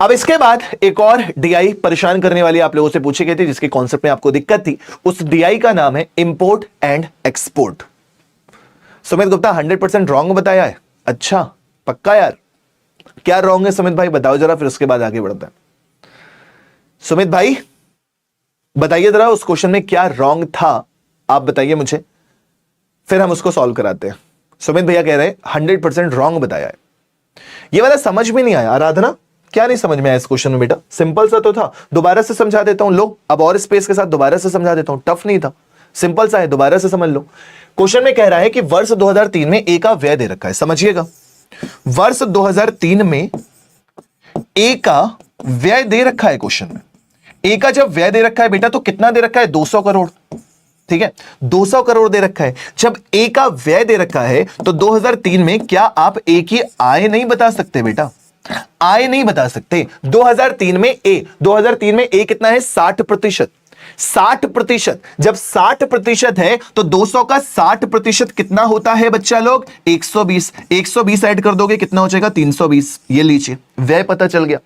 अब इसके बाद एक और डीआई परेशान करने वाली आप लोगों से पूछी गई थी, जिसके कॉन्सेप्ट में आपको दिक्कत थी। उस डीआई का नाम है import and export. Sumit Gupta 100% wrong बताया है। अच्छा पक्का यार, क्या रॉन्ग है सुमित भाई बताओ जरा, फिर उसके बाद आगे बढ़ते हैं। सुमित भाई बताइए जरा उस क्वेश्चन में क्या रॉन्ग था, आप बताइए मुझे, फिर हम उसको सॉल्व कराते हैं। सुमित भैया कह रहे हैं 100% रॉन्ग बताया है। ये वाला समझ में नहीं आया। आराधना क्या नहीं समझ में आया इस क्वेश्चन में बेटा? सिंपल सा तो था, दोबारा से समझा देता हूं। लो अब और स्पेस के साथ दोबारा से समझा देता हूं, टफ नहीं था, सिंपल सा है, दोबारा से समझ लो। क्वेश्चन में कह रहा है कि वर्ष 2003 में ए का व्यय दे रखा है। समझिएगा, वर्ष 2003 में ए का व्यय दे रखा है। क्वेश्चन में ए का जब व्यय दे रखा है बेटा तो कितना दे रखा है? 200 करोड़। ठीक है, 200 करोड़ दे रखा है। जब ए का व्यय दे रखा है तो 2003 में क्या आप ए की आय नहीं बता सकते बेटा? आय नहीं बता सकते। 2003 में ए कितना है? 60%। 60%, जब 60% है तो 200 का 60% कितना होता है बच्चा लोग? 120। 120 ऐड कर दोगे कितना हो जाएगा? 320। ये लीजिए व्यय पता चल गया।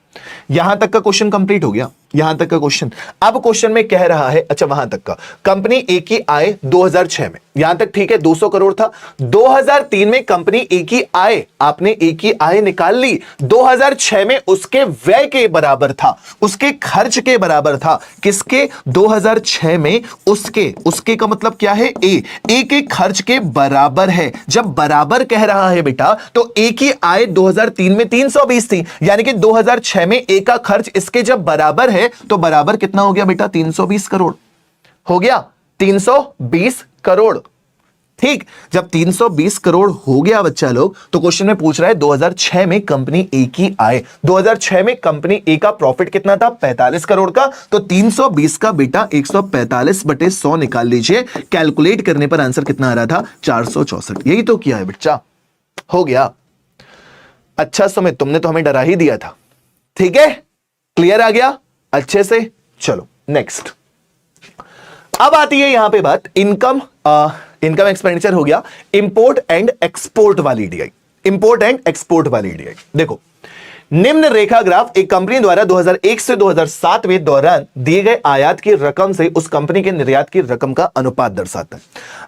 यहां तक का क्वेश्चन कंप्लीट हो गया, यहां तक का क्वेश्चन। अब क्वेश्चन में कह रहा है, अच्छा वहां तक का, कंपनी ए की आय 2006 में, यहां तक ठीक है, 200 करोड़ था। 2003 में कंपनी ए की आय, आपने ए की आय निकाल ली, 2006 में उसके व्यय के बराबर था, उसके खर्च के बराबर था। किसके? 2006 में उसके का मतलब क्या है? ए के खर्च के बराबर है। जब बराबर कह रहा है बेटा तो ए की आय 2003 में 320 थी, यानी कि 2006 में ए का खर्च इसके जब बराबर है तो बराबर कितना हो गया बेटा? 320 करोड़ हो गया। 320 करोड़। ठीक, जब 320 करोड़ हो गया बच्चा लोग, तो क्वेश्चन में पूछ रहा है 2006 में कंपनी ए की आय, 2006 में कंपनी ए का प्रॉफिट कितना था? 45 करोड़ का। तो 320 का बेटा 145/100 निकाल लीजिए। कैलकुलेट करने पर आंसर कितना आ रहा था? 464। यही तो किया है बच्चा, हो गया। अच्छा सुमित, तुमने तो हमें डरा ही दिया था। ठीक है, क्लियर आ गया अच्छे से। चलो नेक्स्ट। अब आती है यहां पे बात इनकम एक्सपेंडिचर हो गया, इंपोर्ट एंड एक्सपोर्ट वाली डीआई। इंपोर्ट एंड एक्सपोर्ट वाली डीआई देखो, निम्न रेखा ग्राफ एक कंपनी द्वारा 2001 से 2007 में दौरान दिए गए आयात की रकम से उस कंपनी के निर्यात की रकम का अनुपात दर्शाता है।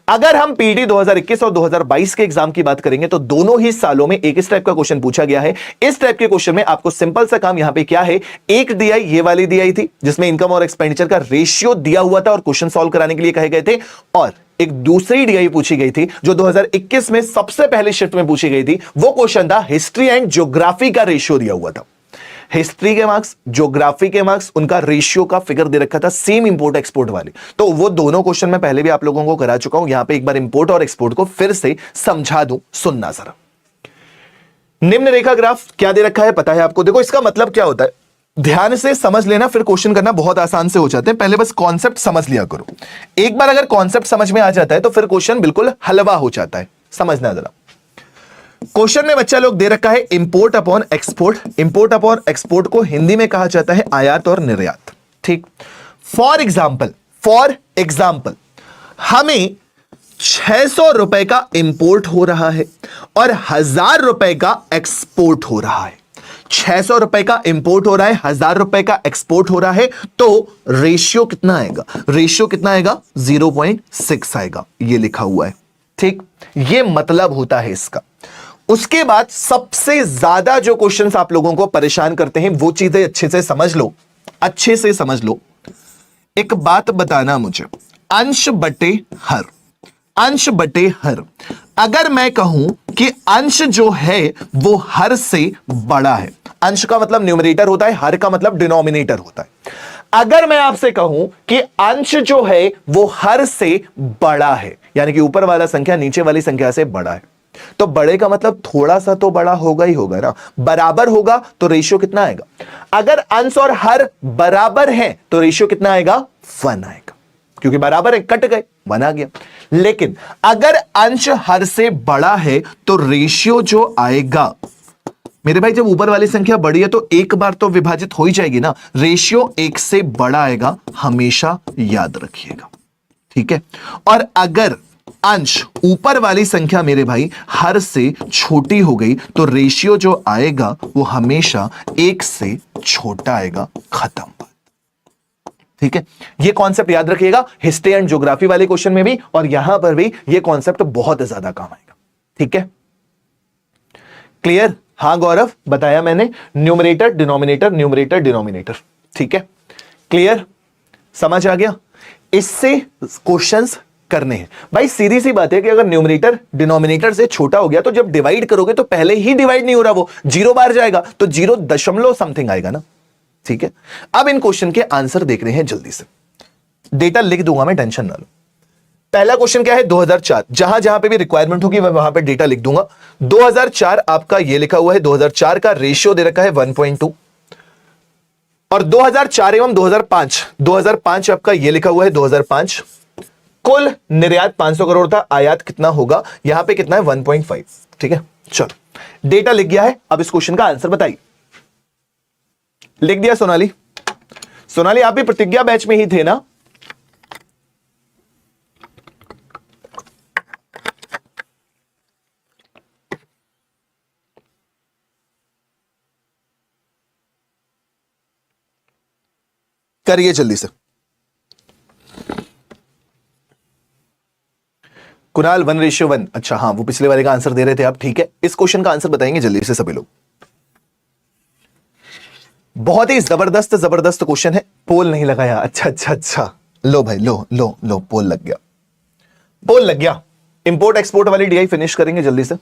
अगर हम पीडी 2021 और 2022 के एग्जाम की बात करेंगे तो दोनों ही सालों में एक इस टाइप का क्वेश्चन पूछा गया है। इस टाइप के क्वेश्चन में आपको सिंपल सा काम यहां पे क्या है, एक डीआई ये वाली डीआई थी जिसमें इनकम और एक्सपेंडिचर का रेशियो दिया हुआ था और क्वेश्चन सॉल्व कराने के लिए कहे गए थे, और एक दूसरी डीआई पूछी गई थी जो 2021 में सबसे पहले शिफ्ट में पूछी गई थी। वो क्वेश्चन था हिस्ट्री एंड ज्योग्राफी का रेशियो दिया हुआ था। हिस्ट्री के मार्क्स, ज्योग्राफी के मार्क्स, उनका रेशियो का फिगर दे रखा था, सेम इंपोर्ट एक्सपोर्ट वाले। तो वो दोनों क्वेश्चन मैं पहले भी आप लोगों को करा चुका हूं, यहां पे एक बार इंपोर्ट और एक्सपोर्ट को फिर से समझा दूं, सुनना जरा। निम्न रेखा ग्राफ क्या दे रखा है पता है आपको? देखो इसका मतलब क्या होता है, ध्यान से समझ लेना, फिर क्वेश्चन करना बहुत आसान से हो जाते हैं। पहले बस कॉन्सेप्ट समझ लिया करो। एक बार अगर कॉन्सेप्ट समझ में आ जाता है तो फिर क्वेश्चन बिल्कुल हलवा हो जाता है। समझना जरा, क्वेश्चन में बच्चा लोग दे रखा है import upon export. Import upon export को हिंदी में कहा जाता है आयात और निर्यात। ठीक, फॉर एग्जाम्पल हमें 600 रुपए का इंपोर्ट हो रहा है और 1000 रुपए का एक्सपोर्ट हो रहा है। 600 रुपए का इंपोर्ट हो रहा है, 1000 रुपए का एक्सपोर्ट हो रहा है, तो रेशियो कितना आएगा? रेशियो कितना आएगा? 0.6 आएगा, ये लिखा हुआ है। ठीक, ये मतलब होता है इसका। उसके बाद सबसे ज्यादा जो क्वेश्चंस आप लोगों को परेशान करते हैं वो चीजें अच्छे से समझ लो, अच्छे से समझ लो। एक बात बताना मुझे, अंश बटे हर, अंश बटे हर। अगर मैं कहूं कि अंश जो है वो हर से बड़ा है, अंश का मतलब न्यूमरेटर होता है, हर का मतलब डिनोमिनेटर होता है। अगर मैं आपसे कहूं कि अंश जो है वो हर से बड़ा है, यानी कि ऊपर वाला संख्या नीचे वाली संख्या से बड़ा है, तो बड़े का मतलब थोड़ा सा तो बड़ा होगा ही होगा ना, बराबर होगा तो रेशियो कितना आएगा? अगर अंश और हर बराबर है तो रेशियो कितना आएगा? 1 आएगा, क्योंकि बराबर है, कट गए, 1 आ गया। लेकिन अगर अंश हर से बड़ा है तो रेशियो जो आएगा, मेरे भाई जब ऊपर वाली संख्या बड़ी है तो एक बार तो विभाजित हो ही जाएगी ना, रेशियो 1 से बड़ा आएगा, हमेशा याद रखिएगा। ठीक है, और अगर अंश ऊपर वाली संख्या मेरे भाई हर से छोटी हो गई तो रेशियो जो आएगा वो हमेशा एक से छोटा आएगा। खत्म बात। ठीक है, ये कॉन्सेप्ट याद रखिएगा हिस्ट्री एंड ज्योग्राफी वाले क्वेश्चन में भी और यहां पर भी ये कॉन्सेप्ट बहुत ज्यादा काम आएगा। ठीक है, क्लियर? हां गौरव, बताया मैंने, न्यूमरेटर डिनोमिनेटर न्यूमरेटर डिनोमिनेटर। ठीक है, क्लियर, समझ आ गया? इससे क्वेश्चंस करने हैं भाई। सीधी सी बात है कि अगर न्यूमरेटर डिनोमिनेटर से छोटा हो गया तो जब डिवाइड करोगे तो पहले ही डिवाइड नहीं हो रहा, वो 0 बार जाएगा तो 0 दशमलव समथिंग आएगा ना। ठीक है, अब इन क्वेश्चन के आंसर देख रहे हैं जल्दी से। डेटा लिख दूंगा मैं, टेंशन ना लो। पहला क्वेश्चन क्या है? 2004। जहां जहां पे भी रिक्वायरमेंट होगी मैं वहां पे डेटा लिख दूंगा। 2004 आपका ये लिखा हुआ है, 2004 का रेशियो दे रखा है 1.2 और 2004 एवं 2005 आपका ये लिखा हुआ है 2005। कुल निर्यात 500 करोड़ था, आयात कितना होगा? यहां पे कितना है? 1.5। ठीक है, चलो डेटा लिख गया है, अब इस क्वेश्चन का आंसर बताइए। लिख दिया सोनाली? सोनाली आप भी प्रतिज्ञा बैच में ही थे ना? करिए जल्दी से। कुणाल 1:1। अच्छा हाँ, वो पिछले वाले का आंसर दे रहे थे आप। ठीक है, इस क्वेश्चन का आंसर बताएंगे जल्दी से सभी लोग। बहुत ही जबरदस्त जबरदस्त क्वेश्चन है। पोल नहीं लगाया? अच्छा अच्छा अच्छा, लो भाई लो लो लो, पोल लग गया, पोल लग गया। इंपोर्ट एक्सपोर्ट वाली डीआई फिनिश करेंगे जल्दी से।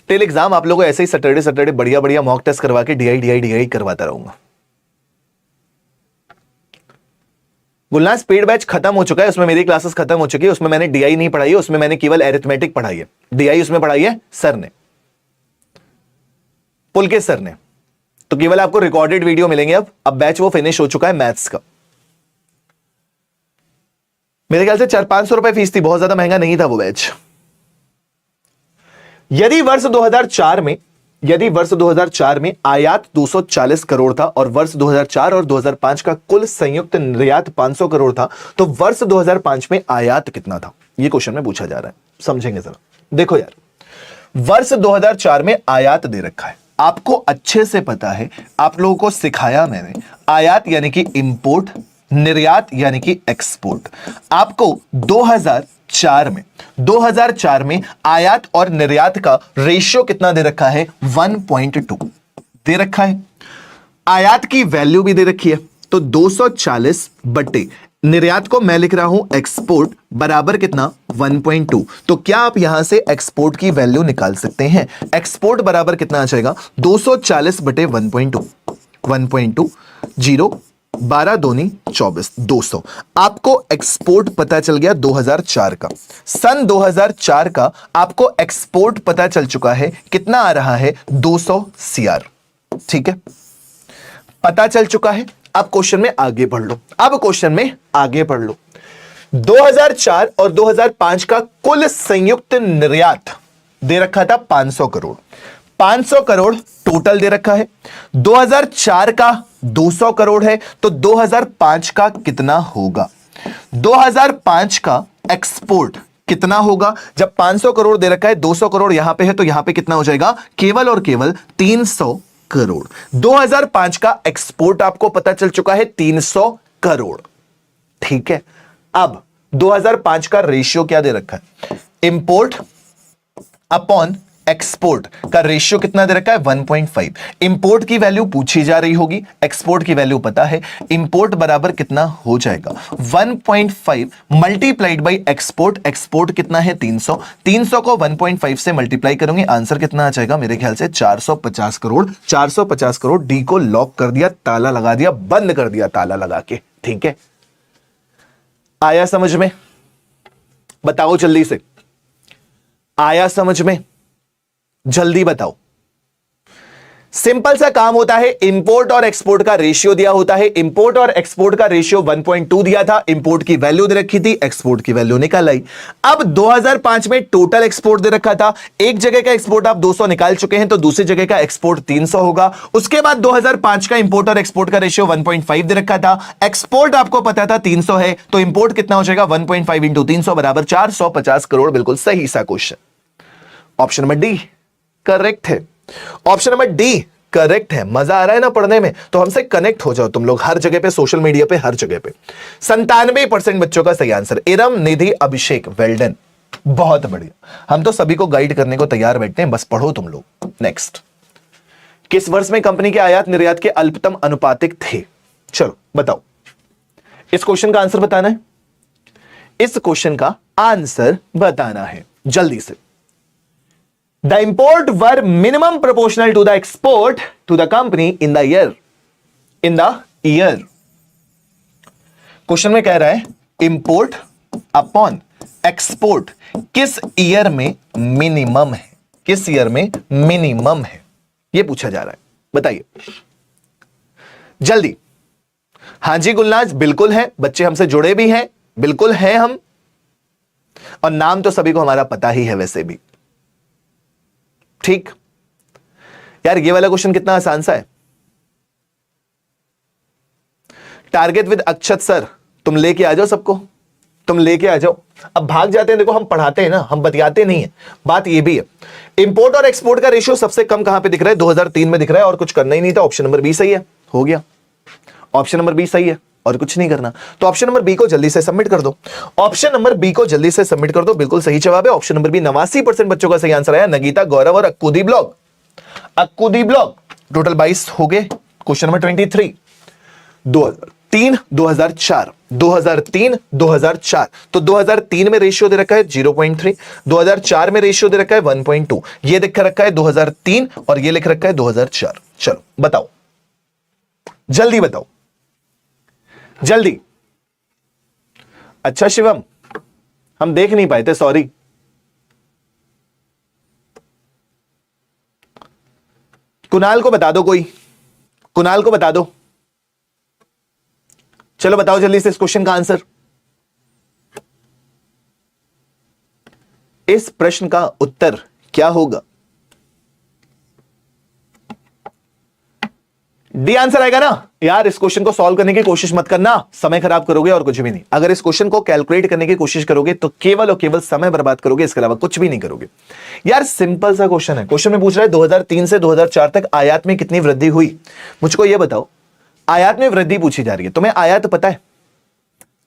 टिल एग्जाम आप लोगों को ऐसे ही सैटरडे सैटरडे बढ़िया बढ़िया मॉक टेस्ट करवा के डीआई डीआई डीआई करवाता रहूंगा। गुलनाज पेड बैच खत्म हो चुका है, उसमें मेरी क्लासेस खत्म हो चुकी है, उसमें मैंने डीआई नहीं पढ़ाई है, उसमें मैंने केवल एरिथमेटिक पढ़ाई है। डीआई उसमें पढ़ाई है सर ने, पुलकेश सर ने। तो केवल आपको रिकॉर्डेड वीडियो मिलेंगे। अब बैच वो फिनिश हो चुका है मैथ्स का। मेरे ख्याल से 400-500 रुपए फीस थी, बहुत ज्यादा महंगा नहीं था वो बैच। यदि वर्ष 2004 में आयात 240 करोड़ था और वर्ष 2004 और 2005 का कुल संयुक्त निर्यात 500 करोड़ था, तो वर्ष 2005 में आयात कितना था? यह क्वेश्चन में पूछा जा रहा है, समझेंगे जरा। देखो यार, वर्ष 2004 में आयात दे रखा है, आपको अच्छे से पता है, आप लोगों को सिखाया मैंने। आयात यानी कि इंपोर्ट, निर्यात यानी कि एक्सपोर्ट। आपको 2004 में आयात और निर्यात का रेशियो कितना दे रखा है? 1.2 दे रखा है। आयात की वैल्यू भी दे रखी है, तो 240 बटे निर्यात को मैं लिख रहा हूं एक्सपोर्ट बराबर कितना? 1.2। तो क्या आप यहां से एक्सपोर्ट की वैल्यू निकाल सकते हैं? एक्सपोर्ट बराबर कितना आ जाएगा? 240 बटे 1.2, 1.2 0 12 दूनी 24, 200। आपको एक्सपोर्ट पता चल गया 2004 का। सन 2004 का आपको एक्सपोर्ट पता चल चुका है, कितना आ रहा है? 200 CR। ठीक है, पता चल चुका है। अब क्वेश्चन में आगे बढ़ लो, 2004 और 2005 का कुल संयुक्त निर्यात दे रखा था 500 करोड़। 500 करोड़ टोटल दे रखा है। 2004 का 200 करोड़ है, तो 2005 का कितना होगा? 2005 का एक्सपोर्ट कितना होगा? जब 500 करोड़ दे रखा है, 200 करोड़ यहां पे है, तो यहां पे कितना हो जाएगा? केवल और केवल 300 करोड़। 2005 का एक्सपोर्ट आपको पता चल चुका है 300 करोड़। ठीक है, अब 2005 का रेशियो क्या दे रखा है? इंपोर्ट अपॉन एक्सपोर्ट का रेशियो कितना दे रखा है? 1.5। इंपोर्ट की वैल्यू पूछी जा रही होगी, एक्सपोर्ट की वैल्यू पता है। इंपोर्ट बराबर कितना हो जाएगा? 1.5 मल्टीप्लाइड बाई एक्सपोर्ट। एक्सपोर्ट कितना है? 300। 300 को 1.5 से मल्टीप्लाई करोगे, आंसर कितना आ जाएगा? मेरे ख्याल से 450 करोड़। 450 करोड़। डी को लॉक कर दिया, ताला लगा दिया, बंद कर दिया ताला लगा के। ठीक है, आया समझ में? बताओ जल्दी से, आया समझ में? जल्दी बताओ। सिंपल सा काम होता है, इंपोर्ट और एक्सपोर्ट का रेशियो दिया होता है, इंपोर्ट और एक्सपोर्ट का रेशियो 1.2 दिया था, इंपोर्ट की वैल्यू दे रखी थी, एक्सपोर्ट की वैल्यू निकाल आई। अब 2005 में टोटल एक्सपोर्ट दे रखा था, एक जगह का एक्सपोर्ट आप 200 निकाल चुके हैं तो दूसरी जगह का एक्सपोर्ट 300 होगा। उसके बाद 2005 का इंपोर्ट और एक्सपोर्ट का रेशियो 1.5 दे रखा था, एक्सपोर्ट आपको पता था 300 है, तो इंपोर्ट कितना हो जाएगा 1.5 इंटू 300 बराबर 450 करोड़। बिल्कुल सही सा question, option number D correct है। ऑप्शन नंबर डी करेक्ट है। मजा आ रहा है ना पढ़ने में, तो हमसे कनेक्ट हो जाओ तुम लोग हर जगह पे, सोशल मीडिया पे, हर जगह पे। 97% बच्चों का सही आंसर इरम, निधि, अभिषेक, वेल डन, बहुत बढ़िया। हम तो सभी को गाइड करने को तैयार बैठते हैं, बस पढ़ो तुम लोग। नेक्स्ट, किस वर्ष में कंपनी के आयात निर्यात के अल्पतम अनुपातिक थे? चलो बताओ, इस क्वेश्चन का आंसर बताना है, इस क्वेश्चन का आंसर बताना है जल्दी से। The import were minimum proportional to the export to the company in the year. In the year. Question में कह रहा है इंपोर्ट अपॉन एक्सपोर्ट किस ईयर में मिनिमम है, किस ईयर में मिनिमम है, यह पूछा जा रहा है। बताइए जल्दी। हां जी गुलनाज, बिल्कुल है, बच्चे हमसे जुड़े भी हैं, बिल्कुल हैं हम, और नाम तो सभी को हमारा पता ही है वैसे भी। ठीक यार, ये वाला क्वेश्चन कितना आसान सा है। टारगेट विद अक्षत सर, तुम लेके आ जाओ सबको, तुम लेके आ जाओ। अब भाग जाते हैं, देखो हम पढ़ाते हैं ना, हम बतियाते नहीं है। बात ये भी है, इंपोर्ट और एक्सपोर्ट का रेशियो सबसे कम कहां पे दिख रहा है? 2003 में दिख रहा है, और कुछ करना ही नहीं था। ऑप्शन नंबर बी सही है, हो गया। ऑप्शन नंबर बी सही है, और कुछ नहीं करना। तो ऑप्शन नंबर बी को जल्दी से सबमिट कर दो, ऑप्शन नंबर बी को जल्दी से सबमिट कर दो। बिल्कुल सही जवाब है ऑप्शन नंबर बी। 89% बच्चों का सही आंसर आया। नगीता, गौरव और अक्कूदी ब्लॉग, अक्कूदी ब्लॉग टोटल 22 हो गए। क्वेश्चन नंबर 23, 2003 2004, 2003 2004, तो 2003 में रेशियो दे रखा है 0.3, 2004 में रेशियो दे रखा है 1.2, ये लिख रखा है 2003 और ये लिख रखा है 2004। चलो बताओ, जल्दी बताओ, जल्दी। अच्छा शिवम, हम देख नहीं पाए थे, सॉरी। कुणाल को बता दो, कोई कुणाल को बता दो। चलो बताओ जल्दी से इस क्वेश्चन का आंसर। इस प्रश्न का उत्तर क्या होगा? डी आंसर आएगा ना यार। इस क्वेश्चन को सॉल्व करने की कोशिश मत करना, समय खराब करोगे और कुछ भी नहीं। अगर इस क्वेश्चन को कैलकुलेट करने की कोशिश करोगे तो केवल और केवल समय बर्बाद करोगे, इसके अलावा कुछ भी नहीं करोगे। यार सिंपल सा क्वेश्चन है। क्वेश्चन में पूछ रहा है 2003 से 2004 तक आयात में कितनी वृद्धि हुई। मुझको यह बताओ, आयात में वृद्धि पूछी जा रही है, तुम्हें आयात पता है?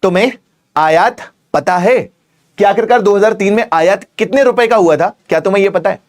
तुम्हें आयात पता है कि आखिरकार 2003 में आयात कितने रुपए का हुआ था? क्या तुम्हें यह पता है?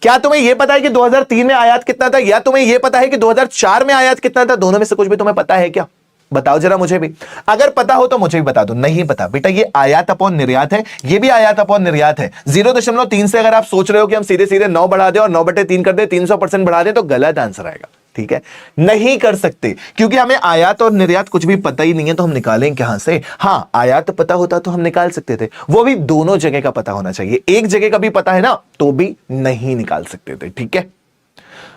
क्या तुम्हें यह पता है कि 2003 में आयात कितना था, या तुम्हें यह पता है कि 2004 में आयात कितना था? दोनों में से कुछ भी तुम्हें पता है क्या? बताओ जरा मुझे भी। अगर पता हो तो मुझे भी बता दो। नहीं पता बेटा, ये आयात अपॉन निर्यात है, ये भी आयात अपॉन निर्यात है। 0.3 से अगर आप सोच रहे हो कि हम सीधे सीधे 9 बढ़ा दें और 9/3 कर दें, 300% बढ़ा दें, तो गलत आंसर आएगा। ठीक है, नहीं कर सकते, क्योंकि हमें आयात और निर्यात कुछ भी पता ही नहीं है, तो हम निकालें कहां से? हां, आयात पता होता तो हम निकाल सकते थे, वो भी दोनों जगह का पता होना चाहिए। एक जगह का भी पता है ना, तो भी नहीं निकाल सकते थे। ठीक है,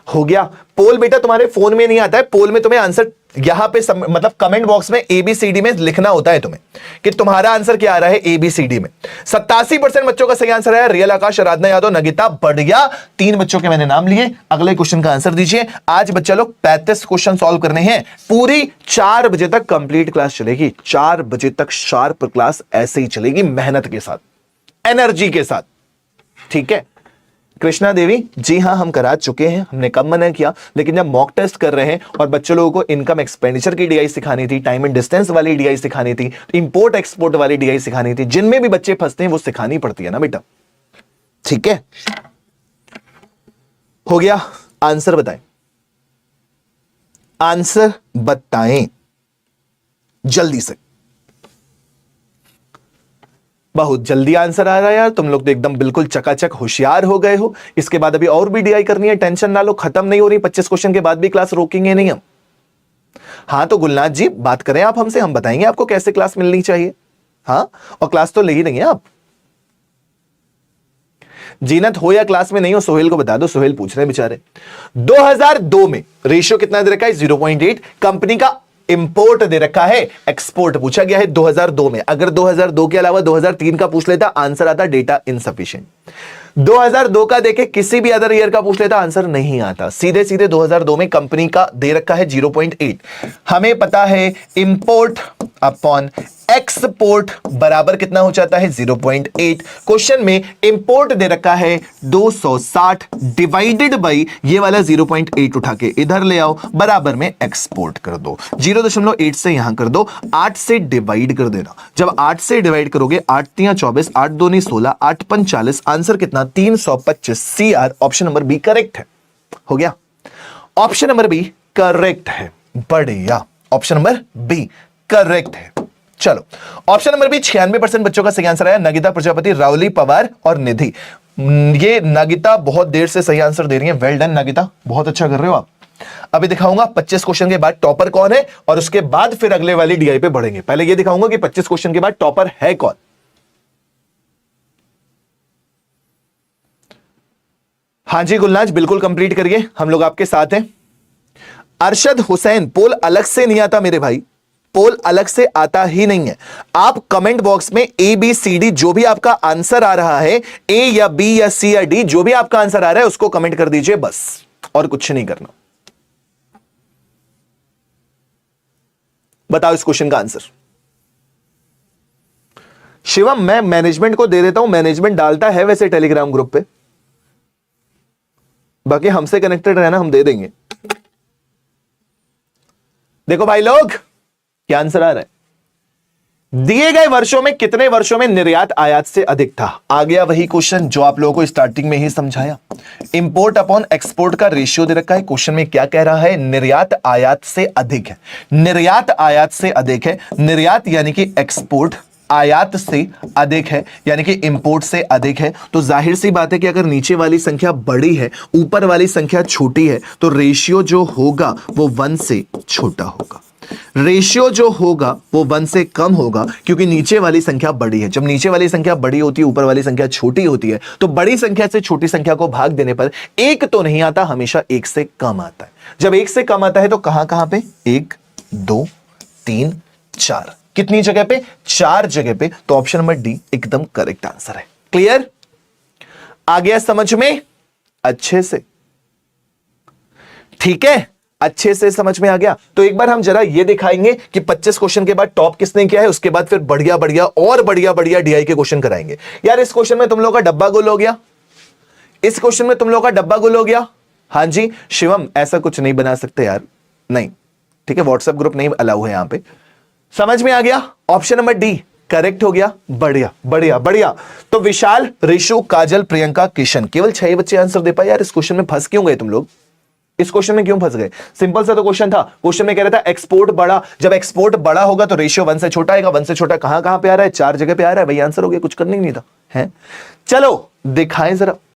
हो गया। पोल बेटा तुम्हारे फोन में नहीं आता है, पोल में तुम्हें आंसर यहां पे मतलब कमेंट बॉक्स में ABCD में लिखना होता है तुम्हें कि तुम्हारा आंसर क्या आ रहा है ABCD में। 87% बच्चों का सही आंसर है। रियल, आकाश, आराधना यादव, नगिता, बढ़िया। 3 बच्चों के मैंने नाम लिए। अगले क्वेश्चन का आंसर दीजिए। आज बच्चा लोग 35 क्वेश्चन सॉल्व करने हैं। पूरी 4 बजे तक कंप्लीट क्लास चलेगी। 4 बजे तक शार्प क्लास ऐसे ही चलेगी, मेहनत के साथ, एनर्जी के साथ। ठीक है कृष्णा देवी, जी हां हम करा चुके हैं, हमने कब मना किया, लेकिन जब मॉक टेस्ट कर रहे हैं और बच्चों लोगों को इनकम एक्सपेंडिचर की डीआई सिखानी थी, टाइम एंड डिस्टेंस वाली डीआई सिखानी थी, इंपोर्ट एक्सपोर्ट वाली डीआई सिखानी थी, जिनमें भी बच्चे फंसते हैं वो सिखानी पड़ती है ना बेटा। ठीक है, हो गया। आंसर बताएं, आंसर बताएं जल्दी से। बहुत जल्दी आंसर आ रहा है यार, तुम लोग तो एकदम बिल्कुल चकाचक होशियार हो गए हो। इसके बाद अभी और भी डीआई करनी है, टेंशन ना लो, खत्म नहीं हो रही। 25 क्वेश्चन के बाद भी क्लास रोकेंगे नहीं हम। हाँ तो गुलनाथ जी बात करें आप हमसे, हम बताएंगे आपको कैसे क्लास मिलनी चाहिए। हाँ, और क्लास तो ले ही नहीं है आप। जीनत हो या क्लास में नहीं हो, सोहेल को बता दो, सोहेल पूछ रहे हैं बेचारे। 2002 में रेशियो कितना दे रखा है? 0.8। कंपनी का इंपोर्ट दे रखा है, एक्सपोर्ट पूछा गया है 2002 में। अगर 2002 के अलावा 2003 का पूछ लेता, आंसर आता डेटा इनसफिशिएंट। 2002 का देखे किसी भी अदर ईयर का पूछ लेता, आंसर नहीं आता। सीधे सीधे 2002 में कंपनी का दे रखा है 0.8। हमें पता है इंपोर्ट अपॉन एक्सपोर्ट बराबर कितना हो जाता है? 0.8। क्वेश्चन में इंपोर्ट दे रखा है 260 डिवाइडेड बाई ये वाला 0.8 उठा के इधर ले आओ, बराबर में एक्सपोर्ट कर दो। 0.8 से यहां कर दो, 8 से डिवाइड कर देना। जब 8 से डिवाइड करोगे, 8 3 24, 8 2 16, 8 5 40, आंसर कितना? 325। CR option number B correct है। हो गया, ऑप्शन नंबर बी करेक्ट है। बढ़िया, ऑप्शन नंबर बी करेक्ट है। चलो, ऑप्शन नंबर बी 96% बच्चों का सही आंसर आया। नगिता प्रजापति, रावली पवार और निधि। ये नगिता बहुत देर से सही आंसर दे रही है। वेल डन नगिता, बहुत अच्छा कर रहे हो आप। अभी दिखाऊंगा 25 क्वेश्चन के बाद टॉपर कौन है, और उसके बाद फिर अगले वाली डीआई पे बढ़ेंगे। पहले ये दिखाऊंगा कि 25 क्वेश्चन के बाद टॉपर है कौन। हां जी गुलनाज, बिल्कुल कंप्लीट करिए, हम लोग आपके साथ हैं। अरशद हुसैन, पोल अलग से नहीं आता मेरे भाई, पोल अलग से आता ही नहीं है। आप कमेंट बॉक्स में ए बी सी डी जो भी आपका आंसर आ रहा है, ए या बी या सी या डी, जो भी आपका आंसर आ रहा है उसको कमेंट कर दीजिए बस, और कुछ नहीं करना। बताओ इस क्वेश्चन का आंसर। शिवम, मैं मैनेजमेंट को दे देता हूं, मैनेजमेंट डालता है वैसे टेलीग्राम ग्रुप पे, बाकी हमसे कनेक्टेड रहना, हम दे देंगे। देखो भाई लोग, क्या आंसर आ रहा है? दिए गए वर्षों में कितने वर्षों में निर्यात आयात से अधिक था? आ गया वही क्वेश्चन जो आप लोगों को स्टार्टिंग में ही समझाया। इंपोर्ट अपॉन एक्सपोर्ट का रेशियो दे रखा है। क्वेश्चन में क्या कह रहा है? निर्यात आयात से अधिक है। निर्यात आयात से अधिक है। निर्यात यानी कि एक्सपोर्ट, आयात से अधिक है यानी कि इंपोर्ट से अधिक है। तो जाहिर सी बात है कि अगर नीचे वाली संख्या बड़ी है, ऊपर वाली संख्या छोटी है, तो रेशियो जो होगा वो 1 से छोटा होगा। रेशियो जो होगा वो 1 से कम होगा, क्योंकि नीचे वाली संख्या बड़ी है। जब नीचे वाली संख्या बड़ी होती है, ऊपर वाली संख्या छोटी होती है, तो बड़ी संख्या से छोटी संख्या को भाग देने पर 1 तो नहीं आता, हमेशा 1 से कम आता है। जब 1 से कम आता है तो कहां कहां पे? 1 2 3 4, कितनी जगह पे? 4 जगह पे। तो ऑप्शन नंबर डी एकदम करेक्ट आंसर है। क्लियर? आ गया समझ में? अच्छे से, ठीक है, अच्छे से समझ में आ गया। तो एक बार हम जरा ये दिखाएंगे कि 25 क्वेश्चन के बाद टॉप किसने किया है, उसके बाद फिर बढ़िया बढ़िया और बढ़िया बढ़िया डीआई के क्वेश्चन कराएंगे। यार इस क्वेश्चन में तुम लोग का डब्बा गुल हो गया, इस क्वेश्चन में तुम लोग का डब्बा गुल हो गया। हां जी शिवम, ऐसा कुछ नहीं बना सकते यार, नहीं, ठीक है, व्हाट्सएप ग्रुप नहीं अलाउ है यहां पे। समझ में आ गया? ऑप्शन नंबर डी करेक्ट हो गया। बढ़िया बढ़िया बढ़िया। तो विशाल, रिशु, काजल, प्रियंका, किशन, केवल 6 बच्चे आंसर दे पाए। यार इस क्वेश्चन में फंस क्यों गए तुम लोग? इस क्वेश्चन में क्यों फंस गए? सिंपल सा तो क्वेश्चन था। क्वेश्चन में कह रहा था एक्सपोर्ट बड़ा, जब एक्सपोर्ट बड़ा होगा तो रेशियो 1 से छोटा आएगा। 1 से छोटा कहां कहां पे आ रहा है? 4 जगह पे आ रहा है। वही आंसर हो गया, कुछ करने ही नहीं था। है? चलो दिखाएं जरा,